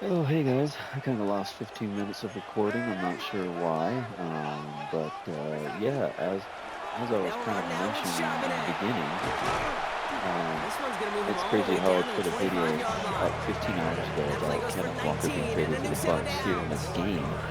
Oh, hey guys. I kind of lost 15 minutes of recording. I'm not sure why. But yeah, as I was Now we're kind of on now with mentioning in the Charbonnet. beginning, um, This one's going to move him it's all the crazy way how I down to the put a video 25-yard line. up 15 hours ago That play about goes for Kenneth Walker being 19 and traded a to new the set of Bucks here in a downs. game,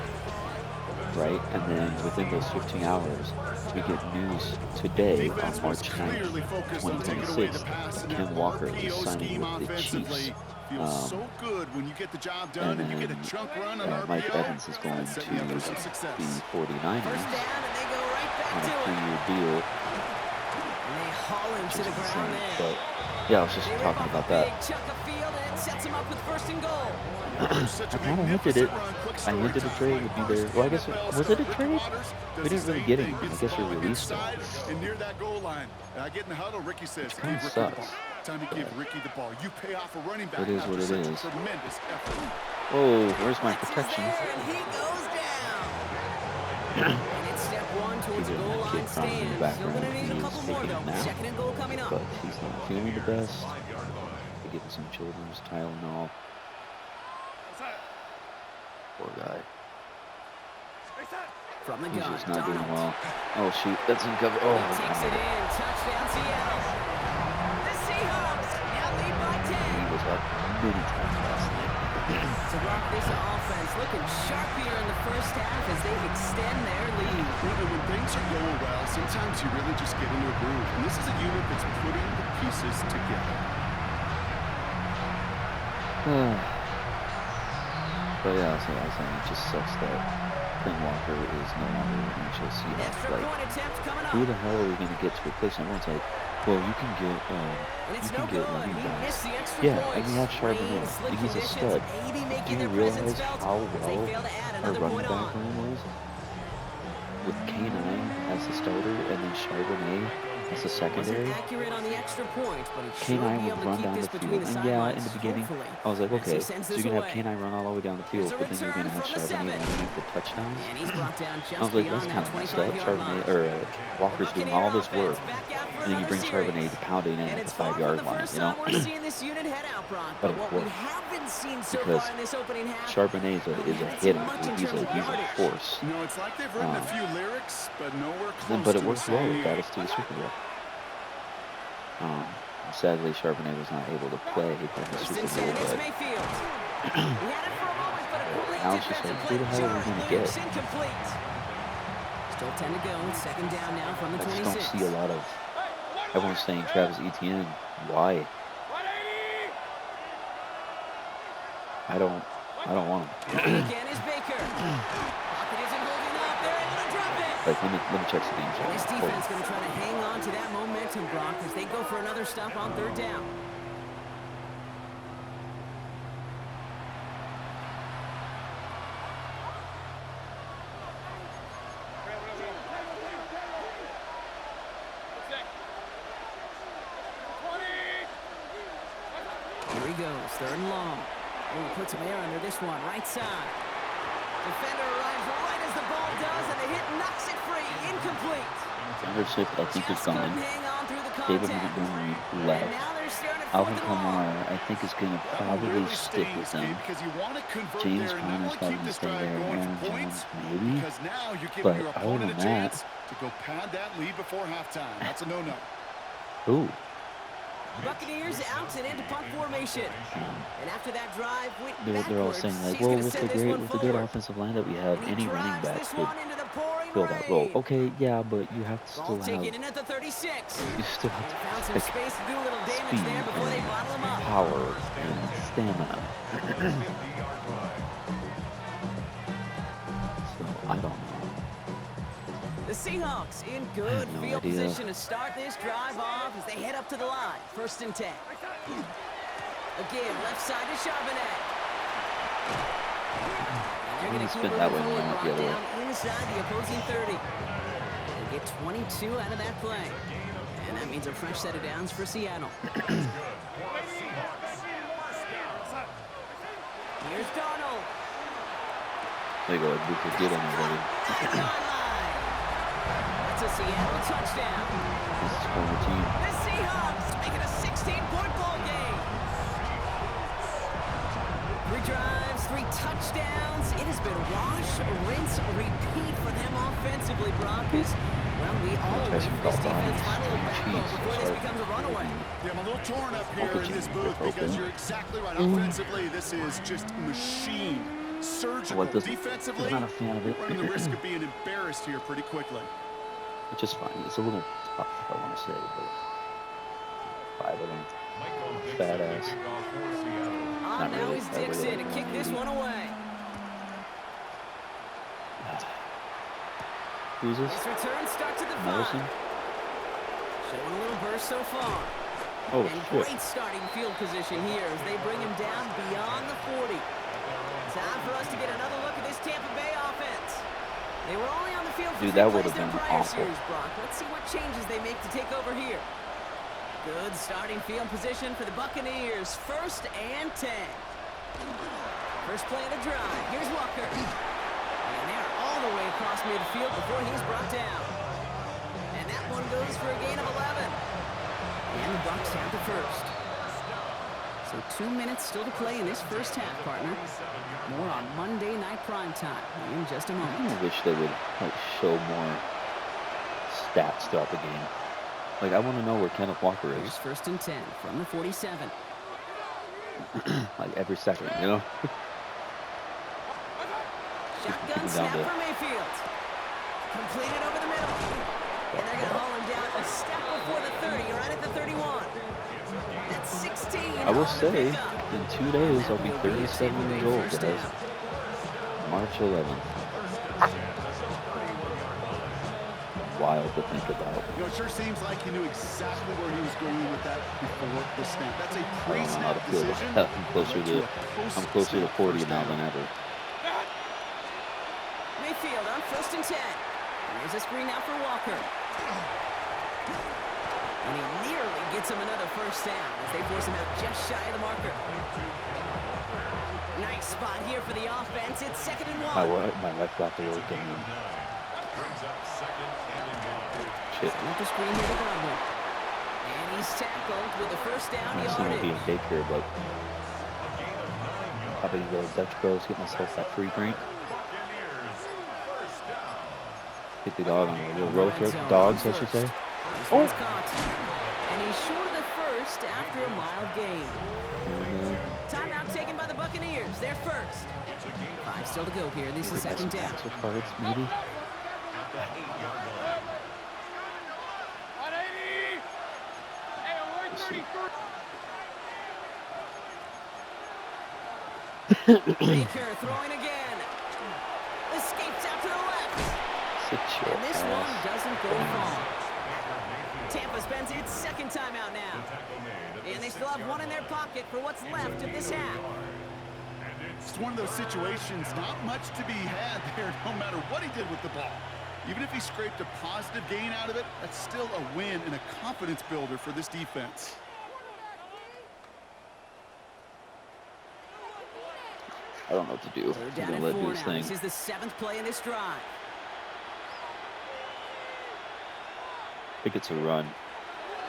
right? And then within those 15 hours, we get news today on Defense was March 9th, clearly focused on taking away the 2026, pass that in that Ken Walker is 4 PO signing scheme with the Chiefs. offensively. Feels so good when you get the job And done and you get a then chunk run on Mike RPO. Evans is That's going setting you up for to some the success. 1st 49ers down, and they go right back on a to it. 3-year deal, And they haul him which to is the ground insane. there. But yeah, I was just They rip talking off a about that. big chunk of field, and it sets him up with 1st and goal. Walker's such I a kind of hinted magnificent it. run. Quick I story hinted a time. trade would be there. First Well, I guess NFL was star it a Ricky trade? Watters We does the didn't really same get thing. anything. I Gets the guess we ball released him, inside and near that goal line. And I get in the huddle. Ricky says, which kind give of Ricky the ball. sucks. Time to give But Ricky the ball. You pay off a running it back is what after it such is. tremendous effort. Oh, where's my Blitz is protection? there, and he goes down. And it's step one towards a Hearing goal that line kid crying in the stand. Still going to background, need he a is couple more, taking a though. nap, 2nd and goal coming up. but he's not feeling the best. They give him some children's Tylenol. Poor guy. From the He's gun, just not doing Donald. well. Oh shoot, that's in cover. Oh He takes it god. in. Touchdown, Seattle. The Seahawks now lead by He 10. was up many times last night. So Brock, this offense looking sharp here in the 1st half as they extend their lead. When things are going well, sometimes you really just get into a groove. And this is a unit that's putting the pieces together. But yeah, so I was saying it just sucks that Ken Walker is no longer an NHL Seahawk. Extra Like, point attempt coming who up. the hell are we going to get to replace him? Everyone's like, well, you can And it's no get good. running He missed backs. the extra Yeah, and points. we have Rain, Charbonnet, slick and he's a conditions stud. maybe Do making you their presence realize felt how as they well fail to add our another running point back on. room was with K9 as the starter and then Charbonnet as the Wasn't secondary? accurate on the extra point, but he should K9 be able would to run keep down this the between field. the And yeah, in sidelines, the beginning, hopefully, I was like, as he okay, sends so this you're going to have away. K9 run all the way down the Here's field, a but then you're going return to have from the Charbonnet 7. running for touchdowns? And he's brought down I just was like, that's beyond kind that of messed up. 25-yard line. Walker's doing all Buccaneer this work, offense back out for and then you another bring series. Charbonnet to pound it in And at the it's far from 5-yard the line, first you know? time we're seeing this unit head out, Brock. But But it what we worked haven't seen so because far in this opening half, Charbonnet well, we is a haven't seen hitter. much in He's terms a of yardage. force. You know, it's like they've written a Um, few lyrics, but nowhere close but it to a worked well. song It got yet. us to the Super Bowl. Sadly, Charbonnet was not able to play in the First Super and Bowl, 10, it's but Mayfield. He had it for a moment, but a great now it's just defensive like, play who the hell are we jarring going to get? loose, incomplete. Still 10 to go. 2nd down now from the I just 26. don't see a lot of everyone's saying Travis Etienne. Why? I don't want him. Again is Baker. Pocket isn't holding up. They're able to drop it. Like, let me check the game And this check. defense going to try to hang on to that momentum, Brock, as they go for another stop on 3rd down. Here he goes, 3rd and long. Oh, he puts some air under this one, right side. Defender arrives right as the ball does, and the hit knocks it free, incomplete. Leadership, I think, is Just gone. couldn't hang on through the David contact. Montgomery And left. now they're staring at 4th Alvin and long. Kamara, I think, is going to That one probably really stick with stings, them. Gabe, because you want to convert James there and not Conner's only probably keep going to this stay drive there. going Aaron for points, Jones, maybe. because now you're giving But your other opponent a than that, chance to go pad that lead before halftime. That's a no-no. ooh, Buccaneers out and into punt formation. And after that drive, went they're all backwards. saying like, He's well, going to send this one with the great forward. offensive line that we have, And he any running drives back this could one into the pouring fill that role. rain. Okay, yeah, but you have to Ball still taken have in at the 36. you still have They found to some pick space to do a little damage speed there before they and bottle him up. power and stamina. So I don't know. The Seahawks in I good have no field idea. position to start this drive off as they head up to the line. 1st and 10. Again, left side to Charbonnet. They're going to keep Spin that way, moving and forward, not the brought other way. down inside the opposing 30. They get 22 out of that play. And that means a fresh set of downs for Seattle. Here's Donald. There you go, we could get anybody. 9-yard line. That's a Seattle touchdown. This is former team. The Seahawks make it a 16-point ball game. 3 drives, touchdowns. It has been wash, rinse, repeat for them offensively, Broncos. Well, we all Try wait some for this golf defense balls. find a little backbone Jeez, before this sorry. becomes a runaway. Yeah, I'm a little torn up I'll here put in you this in booth the because open. you're exactly right. Offensively, this is just machine. Surgical. What does Defensively, I'm not a fan of it. running the risk of being embarrassed here pretty quickly. Which is fine. It's a little tough, I want to say, but 5 of them. Badass. Not Now really. he's I really Dixon to don't kick know, this maybe. one away. Who's this? His return starts at the 5. Nelson? Showing a little burst so far. Oh, And shit. great starting field position here as they bring him down beyond the 40. Time for us to get another look at this Tampa Bay offense. They were only on the field for Dude, 3 that plays would've in a been prior awful. series, Brock. Let's see what changes they make to take over here. Good starting field position for the Buccaneers. 1st and 10. First play of the drive. Here's Walker. And they're all the way across midfield before he's brought down. And that one goes for a gain of 11. And the Bucs have the first. So 2 minutes still to play in this first half, partner. More on Monday Night Primetime in just a I moment. kinda wish they would like show more stats throughout the game. Like I want to know where Kenneth Walker Here's is. 1st and 10 from the 47. Like every second, you know? Shotgun Down snap to- for Mayfield. Completed over the middle. And they're going to haul him down a step before the 30, right at the 31. That's 16. I will on the say, pickup. in 2 days I'll be That will a 37 Tampa years Bay old, first guys. down. March 11th. Wild to think about. You know, it sure seems like he knew exactly where he was going with that before the snap. That's a I don't know how to pre-snap feel decision. about that. I'm closer to 40 now than ever. Mayfield on 1st and 10. Here's a screen now for Walker. And he nearly gets him another first down as they force him out just shy of the marker. Nice spot here for the offense. It's 2nd and 1. My wife got to work and shit. With the screen here to Godwin. And he's tackled with the first down My son will be in yardage. daycare, but probably go to Dutch Bros, get myself that free drink. Get the dog on the little road trip. Dogs, I should say. This one's caught. And he's short of the first after a mild gain. And, Timeout taken by the Buccaneers. They're first. 5 still to go here. This is get 2nd some down. answer cards, maybe. Let's see. Baker throwing again. Escapes out to the left. Sit your And this one ass. doesn't go far. Tampa spends its 2nd timeout now. And they still have one in their pocket for what's left of this half. It's one of those situations, not much to be had there, no matter what he did with the ball. Even if he scraped a positive gain out of it, that's still a win and a confidence builder for this defense. I don't know what to do. They're I'm down gonna at let 4 do his now. thing. This is the 7th play in this drive. I think it's a run.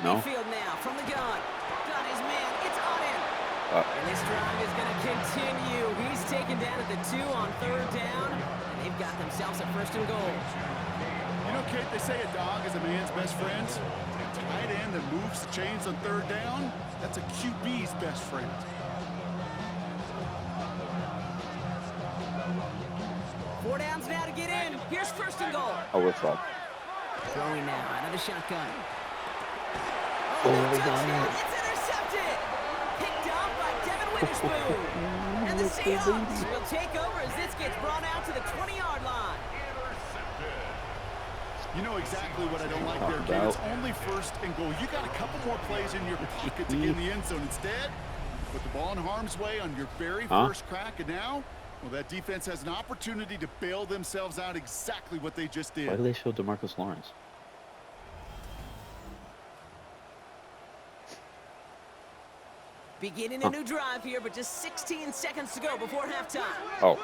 No? Mayfield now from the gun. Got his man. It's on in. And this drive is going to continue. He's taken down at the 2 on 3rd down. And they've got themselves a 1st and goal. You know, Kate, they say a dog is a man's best friend. A tight end that moves the chains on 3rd down, that's a QB's best friend. Four downs now to get in. Here's 1st and goal. Oh, we're fucked. Throwing now out of the shotgun. Oh, touchdown. God. It's intercepted. Picked off by Devin Witherspoon. And the Seahawks will take over as this gets brought out to the 20-yard line. You know exactly what I don't like there, kid. It's only 1st and goal. You got a couple more plays in your pocket to get in the end zone. Instead, put the ball in harm's way on your very first crack, and now, well, that defense has an opportunity to bail themselves out exactly what they just did. Why do they show DeMarcus Lawrence? Beginning a new drive here, but just 16 seconds to go before halftime. Oh.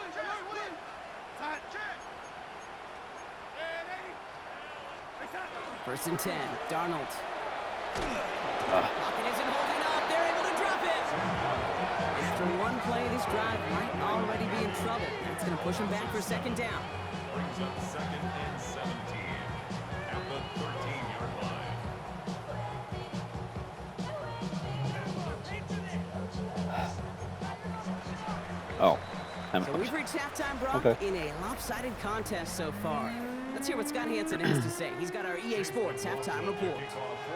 1st and 10. Darnold. Pocket isn't holding up. They're able to drop it. After one play, this drive might already be in going to push him back for second down. Brings up 2nd and 17 at the 13-yard line. Oh. So we've reached halftime, Brock, in a lopsided contest so far. Let's hear what Scott Hansen has to say. He's got our EA Sports halftime report.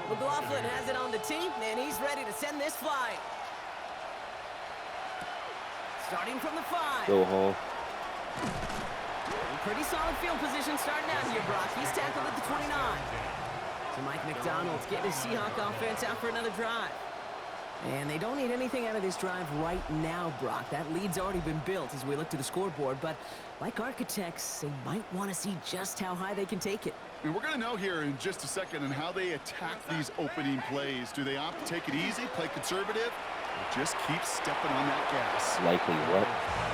McLaughlin has it on the team, and he's ready to send this flight. Starting from the 5. Go Hall. Pretty solid field position starting out here, Brock. He's tackled at the 29. So Mike McDonald's getting his Seahawk offense out for another drive. And they don't need anything out of this drive right now, Brock. That lead's already been built as we look to the scoreboard. But like architects, they might want to see just how high they can take it. And we're going to know here in just a second on how they attack these opening plays. Do they opt to take it easy, play conservative, or just keep stepping on that gas? Likely what?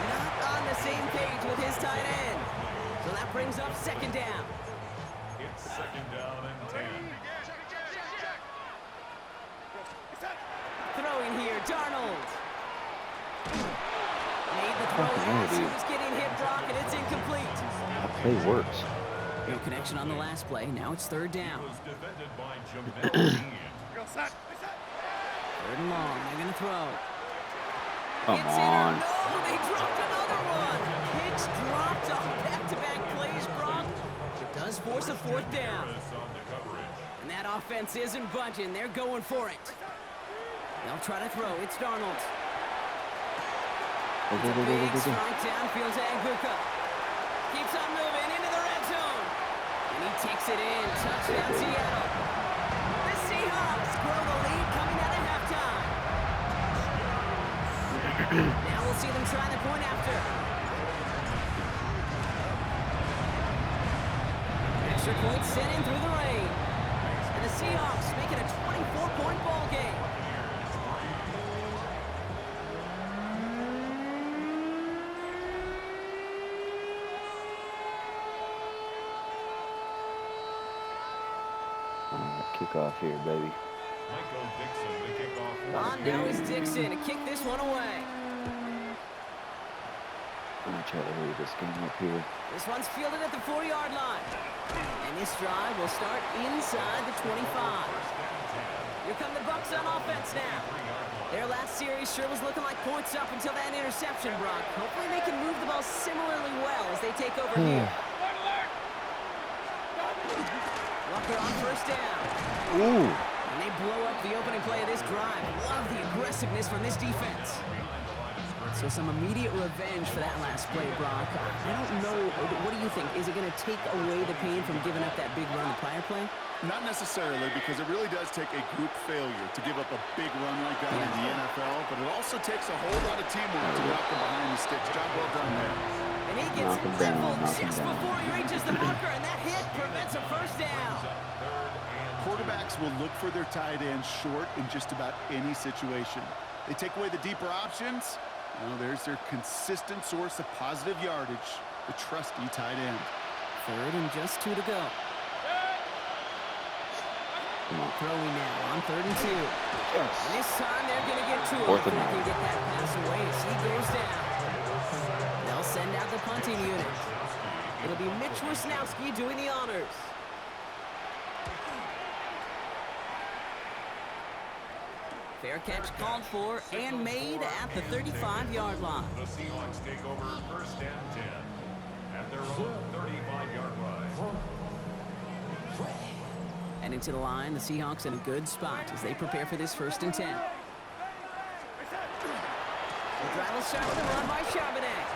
Not on the same page with his tight end. So that brings up second down. It's 2nd down and 10. Throwing here, Darnold. Made the throw as he was getting hit, Brock, and it's incomplete. That play works. No connection on the last play. Now it's third down. Was defended by Benjamynn. 3rd and long. They're going to throw. Come on. No, they dropped another one. Hicks dropped on back-to-back plays, Brock. It does force a 4th down. And that offense isn't budging. They're going for it. They'll try to throw. It's Darnold. It's a big strike downfield to Aguka. Keeps on moving into the red zone. And he takes it in. Touchdown, Seattle. The Seahawks grow the lead coming out of halftime. Now we'll see them try the point after. Extra point sent in through the rain. And the Seahawks make it a 24-point ball game. Kickoff here, baby. Michael Dixon, the kickoff. Now is Dixon to kick this one away. I'm going to try to hurry this game up here. This one's fielded at the 4-yard line. And this drive will start inside the 25. Here come the Bucs on offense now. Their last series sure was looking like points up until that interception, Brock. Hopefully they can move the ball similarly well as they take over here. Walker on 1st down. Ooh. And they blow up the opening play of this drive. Love the aggressiveness from this defense. So some immediate revenge for that last play, Brock. I don't know. What do you think? Is it going to take away the pain from giving up that big run the prior play? Not necessarily, because it really does take a group failure to give up a big run like that in the NFL, but it also takes a whole lot of teamwork to knock them behind the sticks. Job well done there. And he gets leveled just before he reaches the marker, and that hit prevents a 1st down. Quarterbacks will look for their tight end short in just about any situation. They take away the deeper options. Well, there's their consistent source of positive yardage, the trusty tight end. 3rd and just 2 to go. Throwing now on 3rd and 2. Yes. And this time they're going to get to him before they can get that pass away as he goes down. They'll send out the punting unit. It'll be Mitch Wisnowski doing the honors. Fair catch called for and made at the 35-yard line. The Seahawks take over 1st and 10 at their own 35-yard line. And into the line, the Seahawks in a good spot as they prepare for this 1st and 10. The drive will start with a run by Charbonnet.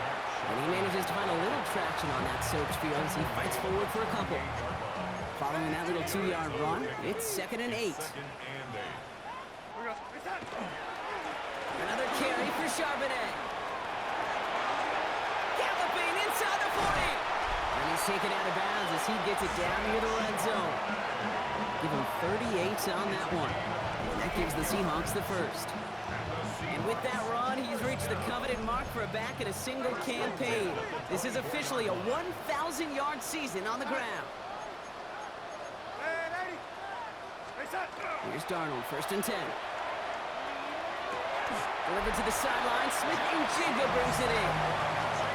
And he manages to find a little traction on that search field as he fights forward for a couple. Following that little 2-yard run, it's 2nd and 8. Another carry for Charbonnet. Galloping inside the 40. And he's taken out of bounds as he gets it down near the red zone. Give him 38 on that one. And that gives the Seahawks the 1st. And with that run, he's reached the coveted mark for a back in a single campaign. This is officially a 1,000-yard season on the ground. Here's Darnold, 1st and 10. Delivered to the sideline. Smith and Jigga brings it in.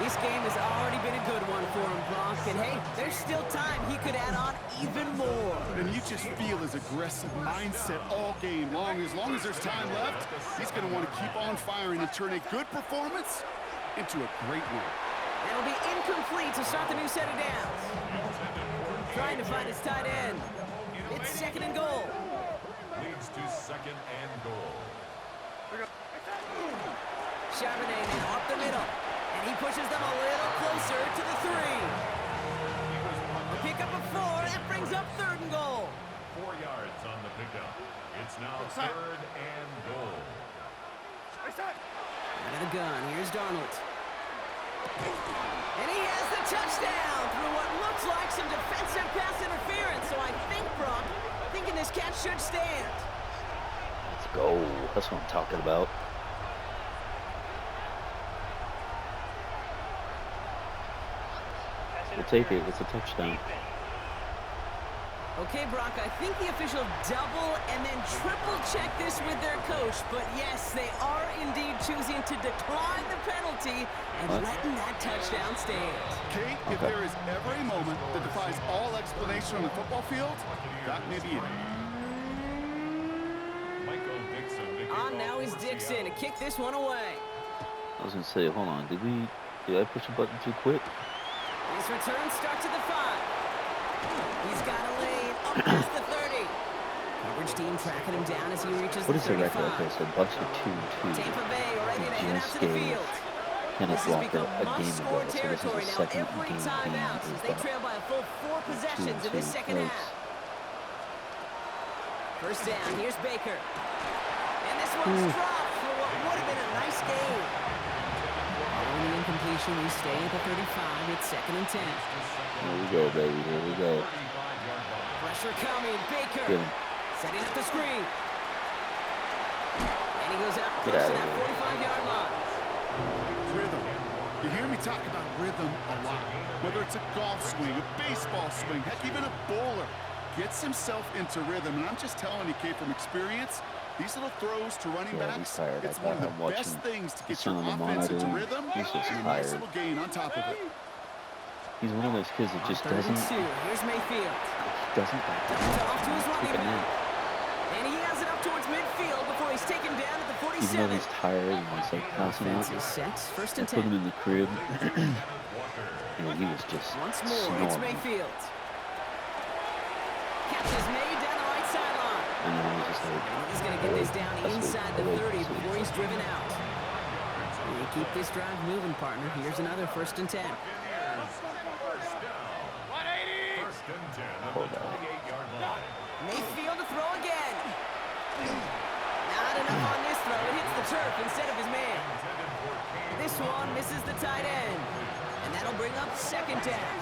This game has already been a good one for him, Brock. And hey, there's still time. He could add on even more. And you just feel his aggressive mindset all game long. As long as there's time left, he's going to want to keep on firing and turn a good performance into a great one. It'll be incomplete to start the new set of downs. Trying to find his tight end. It's second and goal. Leads to second and goal. Charbonnet now up the middle. And he pushes them a little closer to the 3. A pickup of 4. That brings up third and goal. 4 yards on the pickup. It's now third and goal. Out of the gun. Here's Darnold. And he has the touchdown through what looks like some defensive pass interference. So I think, Brock, thinking this catch should stand. Let's go. That's what I'm talking about. We'll take it. It's a touchdown. Okay, Brock, I think the official double and then triple check this with their coach. But yes, they are indeed choosing to decline the penalty and letting that touchdown stand. Kate, if there is ever a moment that defies all explanation on the football field, that may be it. On now is Dixon to kick this one away. I was going to say, hold on. Did I push the button too quick? His return starts at the 5. He's got a lane up past the 30. Coverage team tracking him down as he reaches What the is the 35. record? Okay, so Buster 2-2. Tampa Bay ready to head out to the field. And This it's has locked become up a game ago, must-score so this is territory the now. second Every game timeout as they trail by a full 4 possessions in this second half. First down, here's Baker. And this one's dropped for what would have been a nice game. Following the incompletion, we stay at the 35. It's second and 10. Here we go, baby. Here we go. Pressure coming. Baker Get him. setting up the screen. And he goes out Get close out to of that here. 45-yard line. Rhythm. You hear me talk about rhythm a lot. Whether it's a golf swing, a baseball swing, heck, even a bowler gets himself into rhythm. And I'm just telling you, Kate, from experience, these little throws to running Yeah, he's backs, tired. it's I one of got the him watching best things to the get your son on the offense into monitor. rhythm He's just and a nice tired. little gain on top of it. He's one of those kids that just Third and doesn't 2. Here's Mayfield. back down. Off to his running Keep it back. in. And he has it up towards midfield before he's taken down at the Even 47. though he's tired and he's like passing out, Offense is set. First I and put him 10. in the crib. And he was just Once more, it's snoring. Mayfield. Catch is made down the right sideline. And then he was just like, He's going to get this down that's inside what- the 30 before he's driven out. And you keep this drive moving, partner. Here's another first and 10. hold on. Mayfield to throw again. Not enough on this throw. It hits the turf instead of his man. This one misses the tight end. And that'll bring up second down.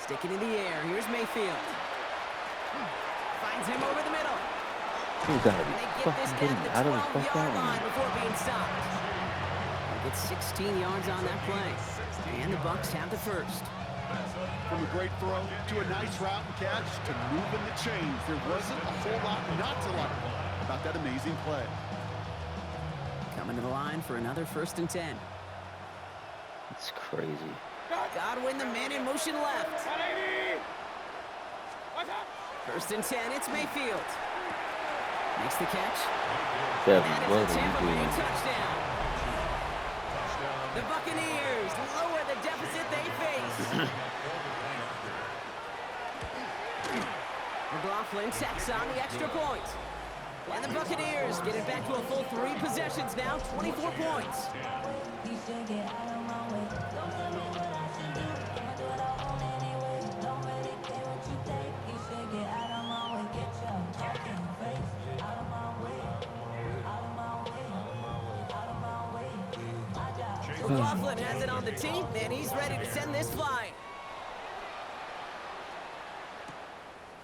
Sticking in the air. Here's Mayfield. Finds him over the middle. You gotta And be they get this fucking down kidding to me. the How do we fuck 12-yard that line one? before being stopped. They get 16 yards on that play. And the Bucs have the first. From a great throw to a nice route and catch to moving the chains. There wasn't a whole lot not to like about that amazing play. Coming to the line for another first and 10. It's crazy. Godwin, the man in motion left. First and 10, it's Mayfield. Makes the catch. Devin, That what is a are Tampa you Bay doing? touchdown. The Buccaneers lower the deficit they face. McLaughlin tacks on the extra point. And the Buccaneers get it back to a full 3 possessions now, 24 points. McLaughlin has it on the team, and he's ready to send this flying.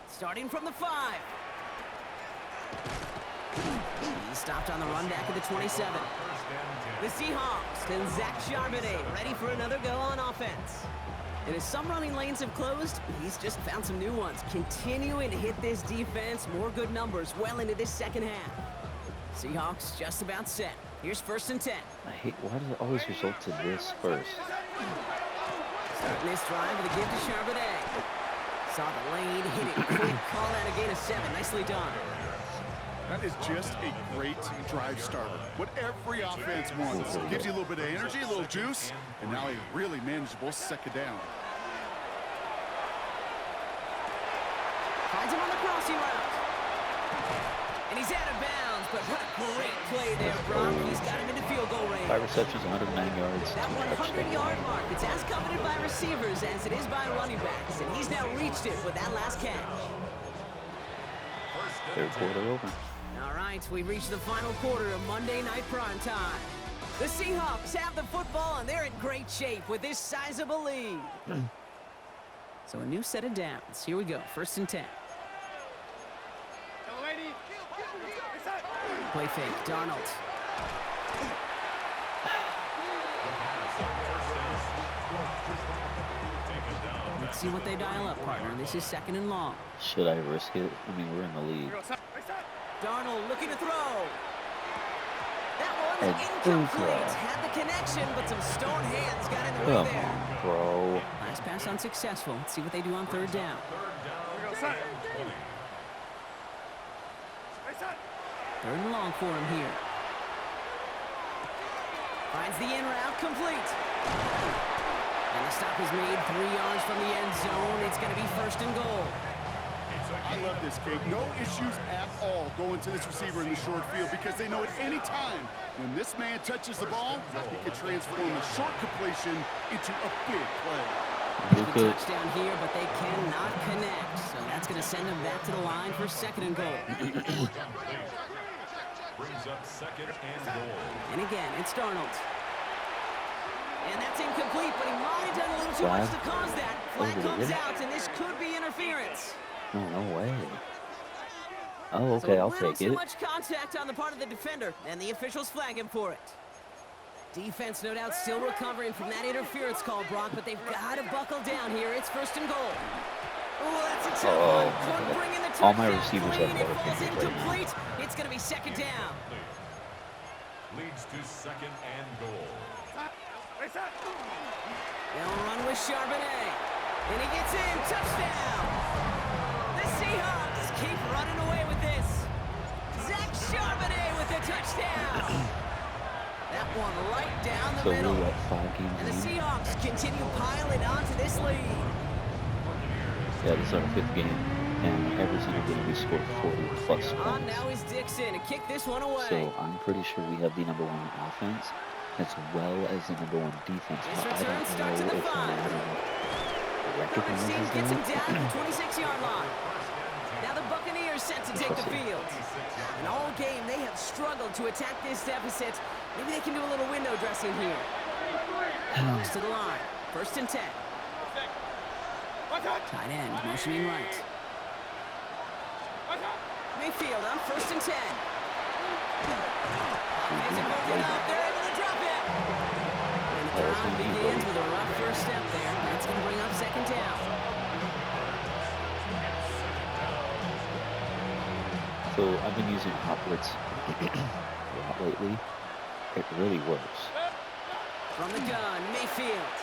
Starting from the 5. He's stopped on the run back at the 27. The Seahawks and Zach Charbonnet ready for another go on offense. And as some running lanes have closed, he's just found some new ones. Continuing to hit this defense, more good numbers well into this second half. Seahawks just about set. Here's 1st and 10. I hate, why does it always result to this first? Starting this drive with a give to Charbonnet. Saw the lane, hit it quick, call out a gain of 7. Nicely done. That is just a great drive starter. What every offense wants. Gives you a little bit of energy, a little juice, and now a really manageable 2nd down. Finds him on the crossing route. And he's out of bounds, but what a great play there, Brock. He's got him into field goal range. 5 receptions, 109 yards. That 100-yard mark, it's as coveted by receivers as it is by running backs, and he's now reached it with that last catch. 3rd quarter over. All right, we've reached the final quarter of Monday Night Prime Time. The Seahawks have the football, and they're in great shape with this sizable lead. So a new set of downs. Here we go, 1st and 10. Play fake, Darnold. Let's see what they dial up, partner. This is 2nd and long. Should I risk it? I mean, we're in the lead. Darnold looking to throw. That one's incomplete. Had the connection, but some stone hands got in the way there. Come on, bro. Last pass unsuccessful. Let's see what they do on 3rd down. 3rd and long for him here. Finds the in route complete. And the stop is made 3 yards from the end zone. It's going to be 1st and goal. I love this, Kate. No issues at all going to this receiver in the short field because they know at any time when this man touches the ball, he can transform a short completion into a big play. The touchdown here, but they cannot connect. So that's going to send them back to the line for 2nd and goal. Brings up 2nd and goal. And again, it's Darnold. And that's incomplete, but he might have done a little too much to cause that. Flag comes out, and this could be interference. No, no way. Oh, okay, I'll take it. Too much contact on the part of the defender, and the officials flag him for it. Defense, no doubt, still recovering from that interference call, Brock, but they've got to buckle down here. It's 1st and goal. Oh, that's a tough one. Couldn't bring in the touchdown. All my receivers have better fingers right now. It's going to be 2nd down. Leads to 2nd and goal. They'll run with Charbonnet. And he gets in. Touchdown. The Seahawks keep running away with this. Zach Charbonnet with the touchdown. That one right down the middle. We're at 5 games And the in. Seahawks continue piling onto this lead. Yeah, this is our 5th game, and every single game we scored 40+ points. On now is Dixon to kick this one away. So I'm pretty sure we have the #1 offense as well as the #1 defense. This But I return don't starts at know the if 5. Madden Coverage recognizes team gets him that. down at the 26-yard line. Now the Buccaneers set to take the field. And all game they have struggled to attack this deficit. Maybe they can do a little window dressing here. Bucks to the line. 1st and 10. Tight end motioning right. Mayfield on 1st and 10. It's a broken up. They're able to drop it. And the drive begins with a rough first step there. That's going to bring up 2nd down. So I've been using Hot Blitz a lot lately. It really works. From the gun, Mayfield.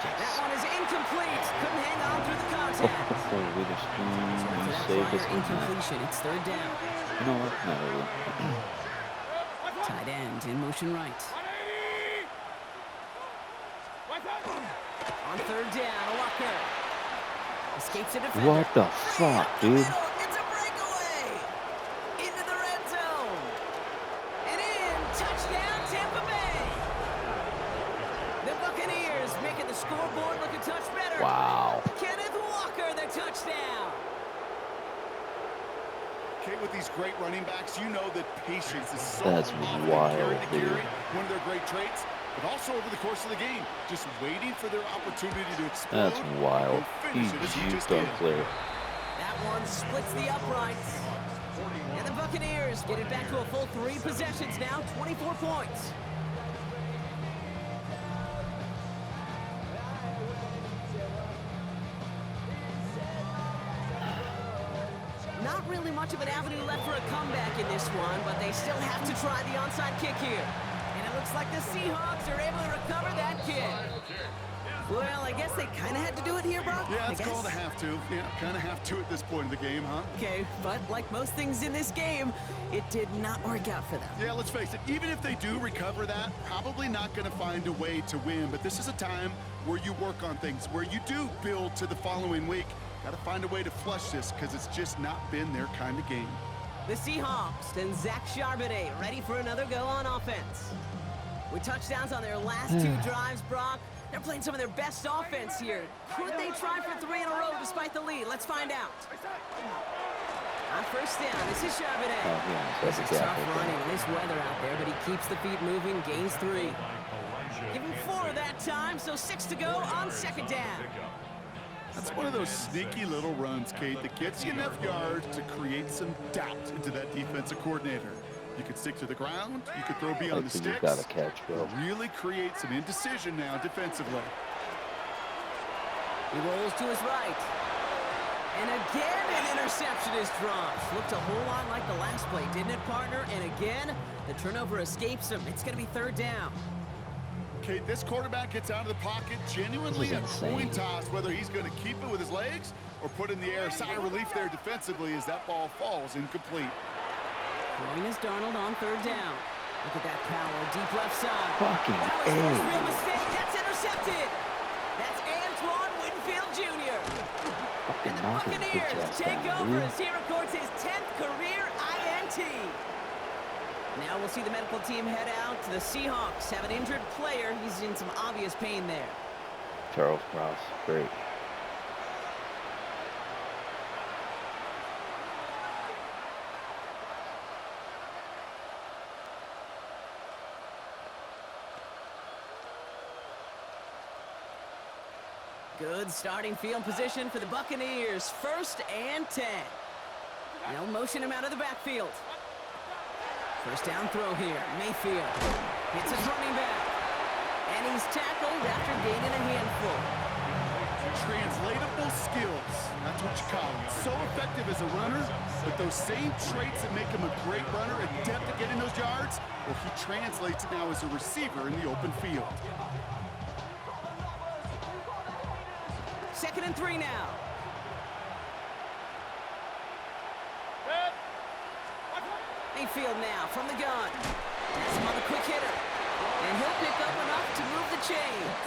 That one is incomplete. Couldn't hang on through the contact. Witherspoon, For you that saved us prior on that. incompletion, it's 3rd down. You know what? Not really. Tight end in motion right. On 3rd down, Walker. Escapes the defender. What the fuck, dude? It's a breakaway. Into the red zone. And in. Touchdown, Tampa Bay. The Buccaneers making the scoreboard look a touch better. Wow. Kenneth Walker, the touchdown. Okay, with these great running backs, you know that patience is so That's often wild, carry to dude. carry, one of their great traits, but also over the course of the game, just waiting for their opportunity to explode. That's wild. and He finish it as he just juked did. unclear. That one splits the uprights. And the Buccaneers get it back to a full 3 possessions now, 24 points. really much of an avenue left for a comeback in this one, but they still have to try the onside kick here. And it looks like the Seahawks are able to recover that kick. Well, I guess they kind of had to do it here, Brock. Yeah, it's called a have to. Yeah, kind of have to at this point in the game, huh? Okay, but like most things in this game, it did not work out for them. Yeah, let's face it, even if they do recover that, probably not going to find a way to win. But this is a time where you work on things, where you do build to the following week. Got to find a way to flush this because it's just not been their kind of game. The Seahawks and Zach Charbonnet ready for another go on offense. With touchdowns on their last 2 drives, Brock, they're playing some of their best offense here. Could they try for 3 in a row despite the lead? Let's find out. On first down, this is Charbonnet. This is tough running in this weather out there, but he keeps the feet moving, gains 3. Give him 4 that time, so 6 to go on second down. That's one of those sneaky little runs, Kate, that gets you enough yards to create some doubt into that defensive coordinator. You could stick to the ground, you could throw beyond the sticks. Got to catch, bro. Really create some indecision now defensively. He rolls to his right. And again, an interception is dropped. Looked a whole lot like the last play, didn't it, partner? And again, the turnover escapes him. It's going to be third down. Kate, this quarterback gets out of the pocket, genuinely a coin toss, whether he's going to keep it with his legs or put in the air. Sigh of relief there defensively as that ball falls incomplete. Throwing is Darnold on third down. Look at that power, deep left side. Fucking That was his real mistake. That's intercepted. That's Antoine Winfield Jr. And the Buccaneers take over as he records his 10th career INT. Now we'll see the medical team head out to the Seahawks. Have an injured player. He's in some obvious pain there. Charles Cross, great. Good starting field position for the Buccaneers. First and 10. They'll motion him out of the backfield. First down throw here. Mayfield hits his running back. And he's tackled after gaining a handful. Translatable skills. That's what you call it. So effective as a runner, but those same traits that make him a great runner, adept at getting those yards, well, he translates it now as a receiver in the open field. 2nd and 3 now. Mayfield now from the gun. That's him on the quick hitter. And he'll pick up enough to move the chains.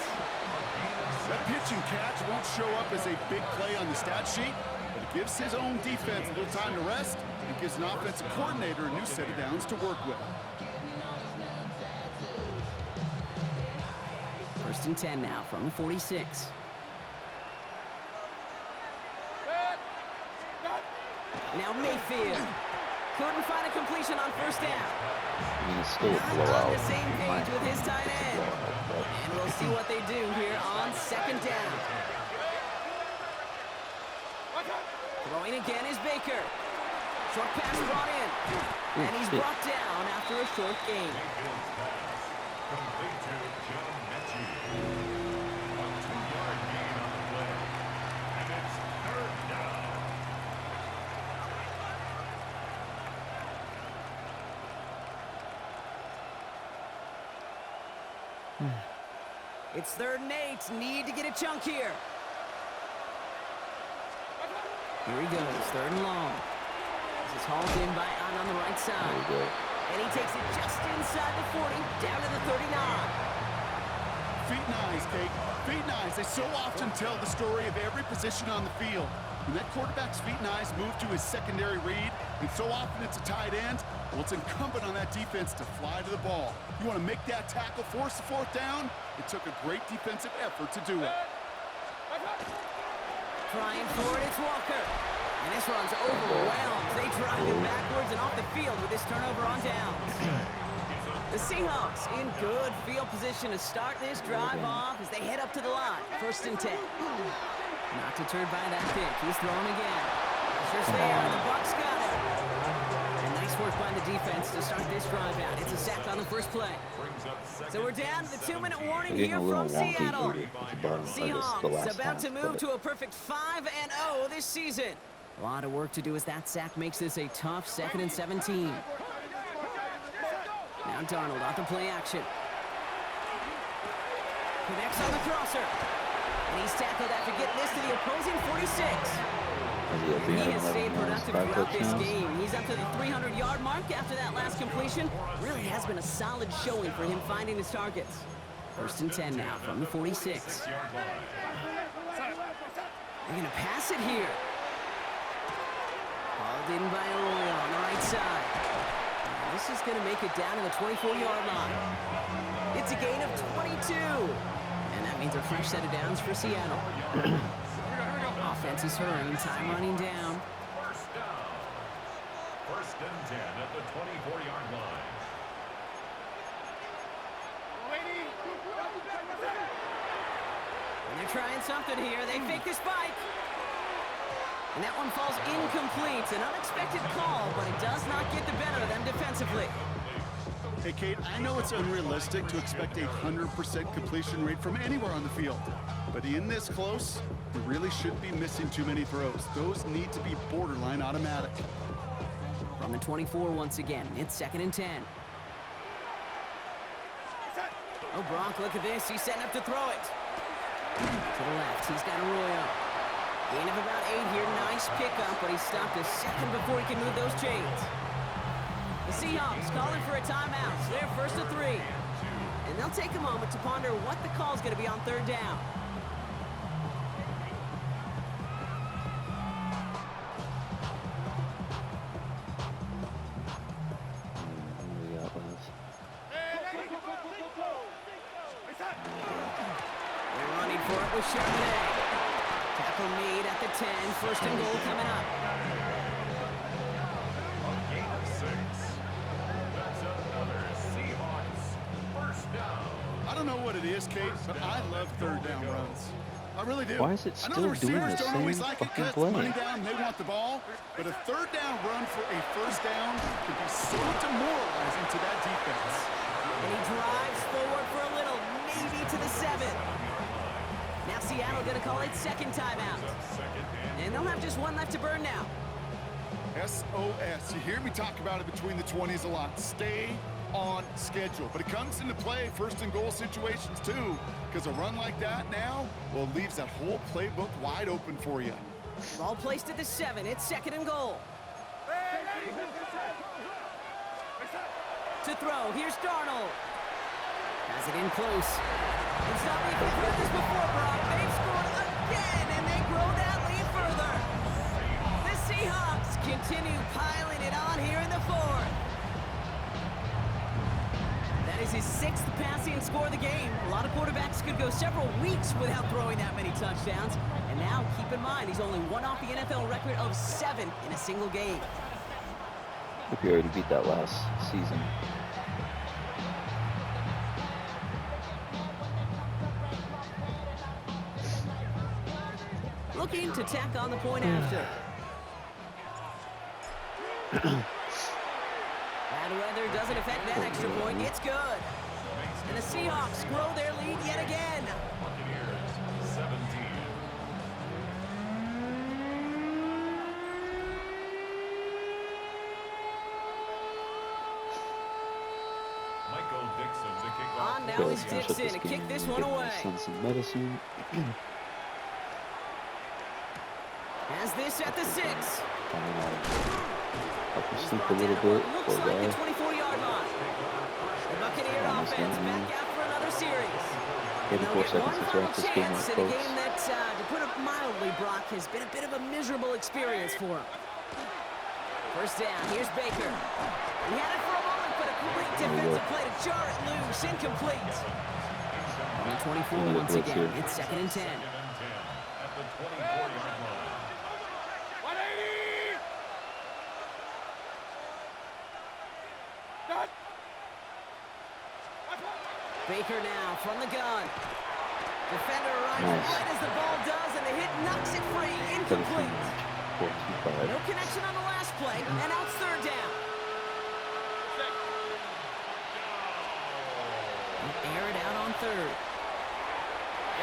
That pitch and catch won't show up as a big play on the stat sheet, but it gives his own defense a little time to rest and gives an offensive coordinator a new set of downs to work with. 1st and 10 now from the 46. Now Mayfield couldn't find a completion on first down. He's still a Not blowout. on the same page with his tight end. And we'll see what they do here on second down. Throwing again is Baker. Short pass brought in. And he's brought down after a short gain. Complete to John Mechie. A 2-yard gain on the play. And it's third down. It's 3rd and 8. Need to get a chunk here. Here he goes. 3rd and long. This is hauled in by on the right side. And he takes it just inside the 40, down to the 39. Feet and eyes, Kate. Feet and eyes. They so often tell the story of every position on the field. When that quarterback's feet and eyes move to his secondary read, and so often it's a tight end, well, it's incumbent on that defense to fly to the ball. You want to make that tackle, force the 4th down? It took a great defensive effort to do it. Trying for it, it's Walker. And this one's overwhelmed. They drive him backwards and off the field with this turnover on downs. The Seahawks in good field position to start this drive off as they head up to the line. 1st and 10. Not deterred by that pick. He's throwing again. Pressure's there. The Bucs got it. And nice work by the defense to start this drive out. It's a sack on the first play. So we're down to the 2-minute warning here from Seattle. Seahawks about to move to a perfect 5-0 this season. A lot of work to do as that sack makes this a tough 2nd and 17. Now Darnold off the play action. Connects on the crosser. And he's tackled after getting this to the opposing 46. He has stayed productive throughout this game. He's up to the 300-yard mark after that last completion. Really has been a solid showing for him finding his targets. 1st and 10 now from the 46. They're going to pass it here. Hauled in by Arroyo on the right side. This is going to make it down to the 24-yard line. It's a gain of 22. And that means a fresh set of downs for Seattle. Offense is hurrying, time running down. First down. 1st and 10 at the 24-yard line. And they're trying something here. They fake the spike. And that one falls incomplete. An unexpected call, but it does not get the better of them defensively. Hey, Kate, I know it's unrealistic to expect a 100% completion rate from anywhere on the field. But in this close, you really shouldn't be missing too many throws. Those need to be borderline automatic. From the 24 once again, it's 2nd and 10. Oh, Brock, look at this. He's setting up to throw it. To the left, he's got Arroyo. Gain of about 8 here. Nice pickup, but he stopped a second before he can move those chains. The Seahawks calling for a timeout. So they're 1st and 3. And they'll take a moment to ponder what the call is going to be on 3rd down. They're running for it with Charbonnet. Tackle made at the 10. 1st and goal coming up. A gain of 6. That's another Seahawks 1st down. I don't know what it is, Kate, but I love 3rd down runs. I really do. Why is it I know still the doing receivers the don't always same like it fucking 'cause play? money down, they want the ball, but a 3rd down run for a 1st down can be so demoralizing to that defense. And he drives forward for a little, maybe to the 7. Now Seattle going to call it 2nd timeout. And they'll have just one left to burn now. SOS. You hear me talk about it between the 20s a lot. Stay on schedule. But it comes into play 1st and goal situations too, because a run like that now, well, leaves that whole playbook wide open for you. Ball placed at the 7. It's 2nd and goal. To throw. Here's Darnold. Has it in close. It's not like we've heard this before, Brock. They've scored again, and they grow that lead further. The Seahawks continue piling it on here in the 4th. That is his 6th passing score of the game. A lot of quarterbacks could go several weeks without throwing that many touchdowns. And now, keep in mind, he's only one off the NFL record of 7 in a single game. Hope you already beat that last season. Looking to tack on the point after. Bad weather doesn't affect that extra point. It's good. And the Seahawks grow their lead yet again. Buccaneers 17. Michael Dixon to kick off. On now is Dixon to kick this one away. Send some medicine. Has this at the 6. Help you sleep a little bit. Looks like the 24-yard line. The Buccaneer offense back out for another series. 34 seconds to wrap this game up, in a folks. game that, to put it mildly, Brock, has been a bit of a miserable experience for him. 1st down, here's Baker. He had it for a moment, but a great defensive play to jar it loose, incomplete. On the 24 once again, it's 2nd and 10. 2nd and 10 at the 24-yard line. Baker now from the gun. Defender arrives right as the ball does, and the hit knocks it free. Incomplete. No connection on the last play, and now it's 3rd down. Air it out on 3rd.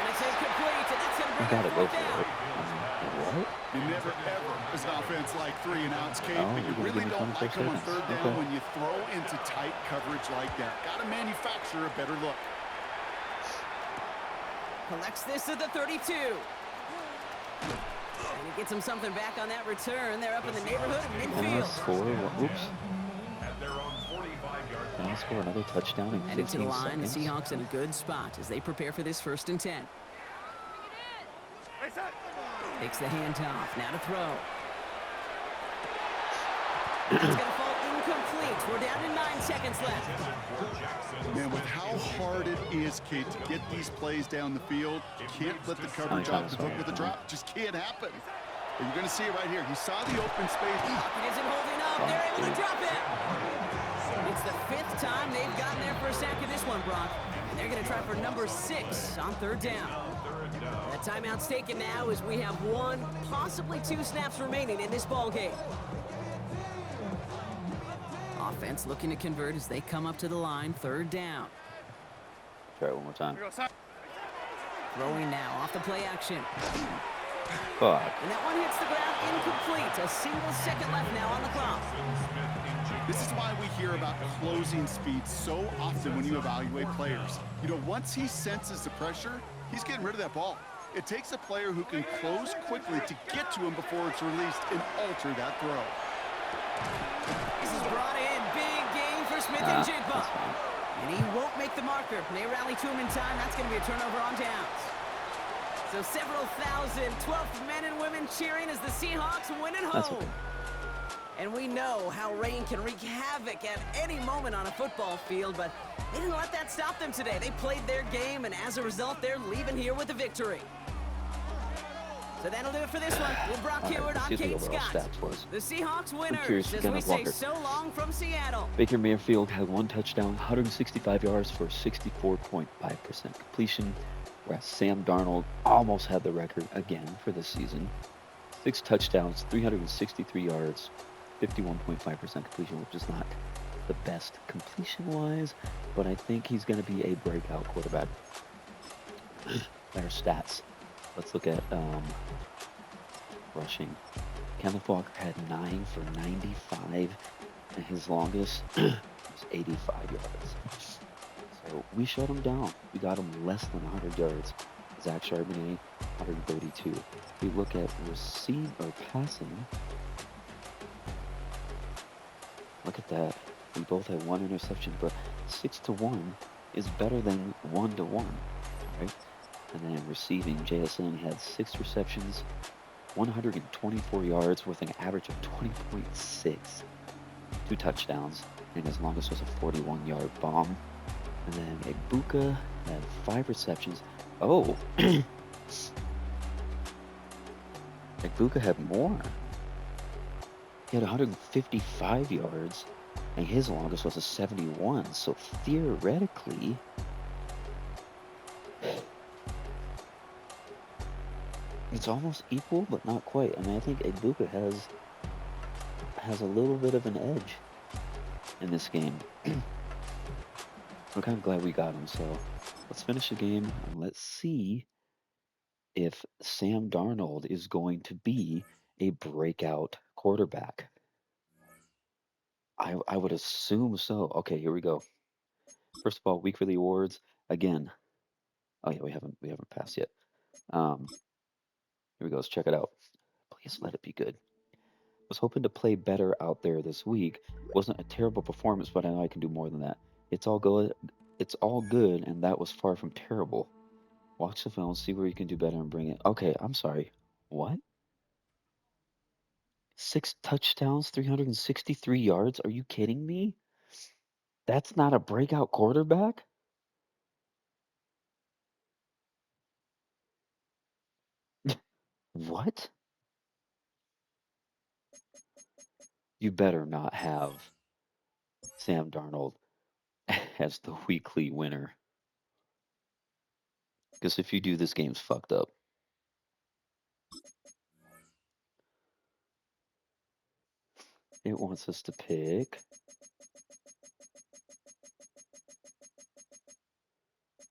And it's incomplete, and that's going to bring it 4th down. What? You never, ever, as an offense, like 3 and outs, Kate, Oh, but you you're gonna really give me don't 24 like them on seconds. 3rd down Okay. when you throw into tight coverage like that. Got to manufacture a better look. Collects this at the 32. And he gets him something back on that return. They're up in the neighborhood of Can I midfield. score? Oops. At their own 45-yard Can I score another touchdown in Heading to the 15 line, the seconds? Seahawks in a good spot as they prepare for this 1st and 10. Takes the handoff, now to throw. It's going to fall incomplete. We're down to 9 seconds left. Man, with how hard it is, Kate, to get these plays down the field, you can't let the coverage off the hook with a drop. Just can't happen. And you're going to see it right here. He saw the open space. It isn't holding up. They're able to drop it. It's the 5th time they've gotten there for a sack in this one, Brock. And they're going to try for number 6 on 3rd down. The timeout's taken now as we have 1, possibly 2 snaps remaining in this ball game. Offense looking to convert as they come up to the line, 3rd down. Try it one more time. Throwing now off the play action. Fuck. And that one hits the ground incomplete. A single second left now on the clock. This is why we hear about closing speed so often when you evaluate players. You know, once he senses the pressure, he's getting rid of that ball. It takes a player who can close quickly to get to him before it's released and alter that throw. This is brought in. Big gain for Smith and Jigba. And he won't make the marker. They rally to him in time. That's going to be a turnover on downs. So several thousand 12th men and women cheering as the Seahawks win at home. Okay. And we know how rain can wreak havoc at any moment on a football field, but they didn't let that stop them today. They played their game, and as a result, they're leaving here with a victory. So that'll do it for this one. With Brock Heward, I'm Kate Scott. The Seahawks winners, as we say so long from Seattle. Baker Mayfield had 1 touchdown, 165 yards for 64.5% completion, whereas Sam Darnold almost had the record again for this season. 6 touchdowns, 363 yards, 51.5% completion, which is not the best completion-wise, but I think he's going to be a breakout quarterback. Better stats. Let's look at rushing. Kenneth Walker had 9 for 95, and his longest was 85 yards. So we shut him down. We got him less than 100 yards. Zach Charbonnet, 132. We look at receive or passing. Look at that. We both had 1 interception, but 6-1 is better than 1-1, right? And then receiving, JSN had 6 receptions, 124 yards with an average of 20.6, 2 touchdowns, and his longest was a 41-yard bomb. And then Ibuka had 5 receptions. Oh, Ibuka had more. He had 155 yards, and his longest was a 71. So theoretically, it's almost equal, but not quite. I mean, I think Ibuka has a little bit of an edge in this game. I'm kind of glad we got him. So let's finish the game and let's see if Sam Darnold is going to be a breakout quarterback. I would assume so. Okay, here we go. First of all, week for the awards again. Oh yeah, we haven't passed yet. Here we go. Let's check it out. Please let it be good. Was hoping to play better out there this week. Wasn't a terrible performance, but I know I can do more than that. It's all good. It's all good, and that was far from terrible. Watch the film, see where you can do better, and bring it. Okay, I'm sorry. What? 6 touchdowns, 363 yards? Are you kidding me? That's not a breakout quarterback? What? You better not have Sam Darnold as the weekly winner. Because if you do, this game's fucked up. It wants us to pick.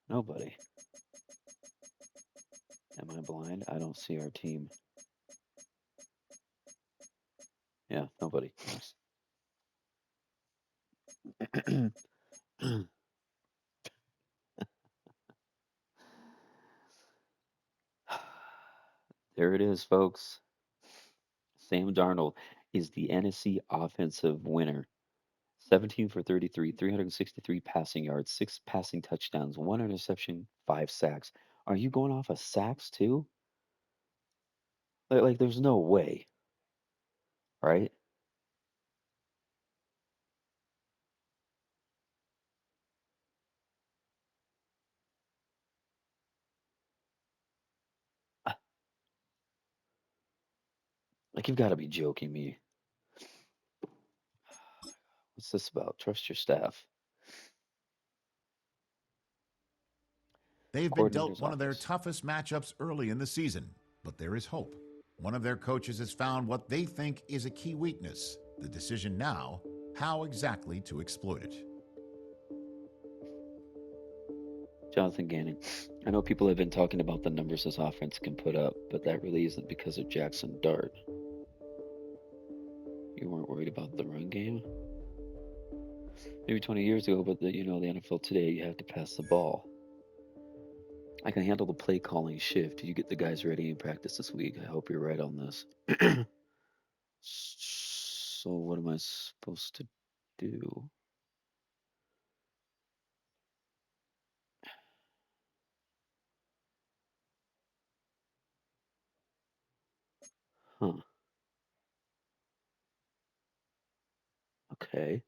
Nobody. Am I blind? I don't see our team. Yeah, nobody. There it is, folks. Sam Darnold is the NFC offensive winner. 17 for 33, 363 passing yards, 6 passing touchdowns, 1 interception, 5 sacks. Are you going off of sacks too? Like there's no way, right? Ah, like you've got to be joking me. What's this about? Trust your staff. They've been dealt Coordinator's one of their office. toughest matchups early in the season, but there is hope. One of their coaches has found what they think is a key weakness. The decision now, how exactly to exploit it. Jonathan Gannon. I know people have been talking about the numbers this offense can put up, but that really isn't because of Jackson Dart. You weren't worried about the run game? Maybe 20 years ago, but the NFL today, you have to pass the ball. I can handle the play calling shift. You get the guys ready in practice this week. I hope you're right on this. So what am I supposed to do? Huh. Okay.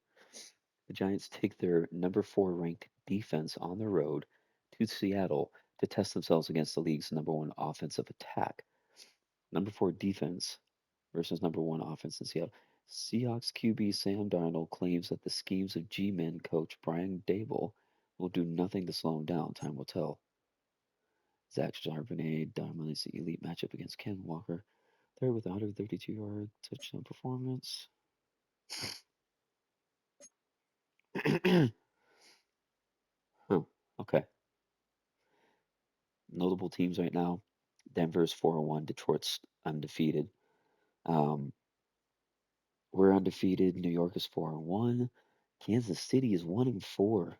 The Giants take their number 4 ranked defense on the road to Seattle to test themselves against the league's number 1 offensive attack. Number 4 defense versus number 1 offense in Seattle. Seahawks QB Sam Darnold claims that the schemes of G-men coach Brian Dable will do nothing to slow him down. Time will tell. Zach Charbonnet dominates the elite matchup against Ken Walker. Third with a 132-yard touchdown performance. Huh. Okay. Notable teams right now. Denver's 4-1. Detroit's undefeated. Um, we're undefeated. New York is 4-1. Kansas City is 1-4.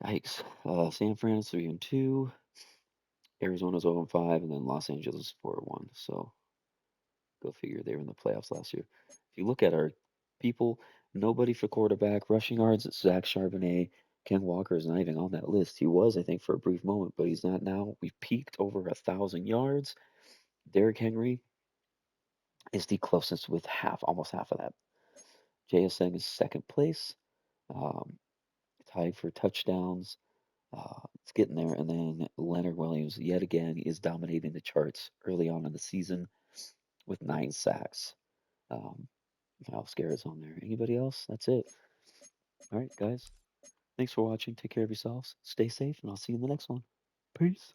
Yikes. San Fran is 3-2. Arizona's 0-5, and then Los Angeles is 4-1. So go figure, they were in the playoffs last year. If you look at our people, nobody for quarterback. Rushing yards, it's Zach Charbonnet. Ken Walker is not even on that list. He was, I think, for a brief moment, but he's not now. We've peaked over 1,000 yards. Derrick Henry is the closest with almost half of that. JSN is second place, um, tied for touchdowns. It's getting there. And then Leonard Williams, yet again, is dominating the charts early on in the season with 9 sacks. Um, Miles Garrett's on there. Anybody else? That's it. All right, guys. Thanks for watching. Take care of yourselves. Stay safe, and I'll see you in the next one. Peace.